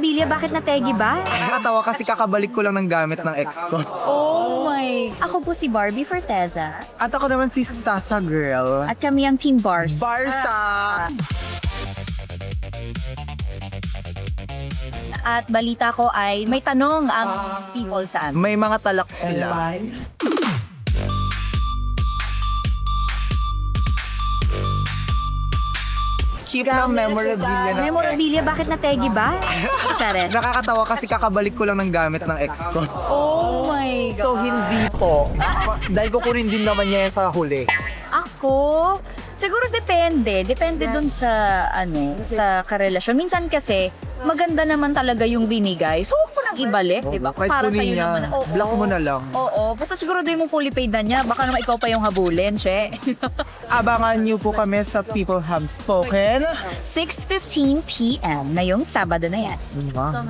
Memorabilia, bakit nategi ba? Nakakatawa kasi kakabalik ko lang ng gamit ng ex ko. Oh my... Ako po si Barbie Forteza. At ako naman si Sasa Girl. At kami ang Team Bars. Barsa! At balita ko ay may tanong ang people sa amin. May mga talak sila. Keep ng memorabilia na Memorabilia, bakit nategi ba? Chares. Nakakatawa kasi kakabalik ko lang ng gamit ng ex ko. Oh my So hindi po. Dahil kukunin din naman niya yan sa huli. Ako? Siguro depende. Depende dun sa, sa karelasyon. Minsan kasi, maganda naman talaga yung binigay. So, huwag mo nang ibalik, di ba? Kahit Para kunin sa'yo niya, naman. Oo. block mo na lang. Oo. Basta siguro din mo fully paid na niya. Baka naman ikaw pa yung habulin, che. Abangan niyo po kami sa People Have Spoken. 6:15 p.m. ngayong Sabado na yan. Wow.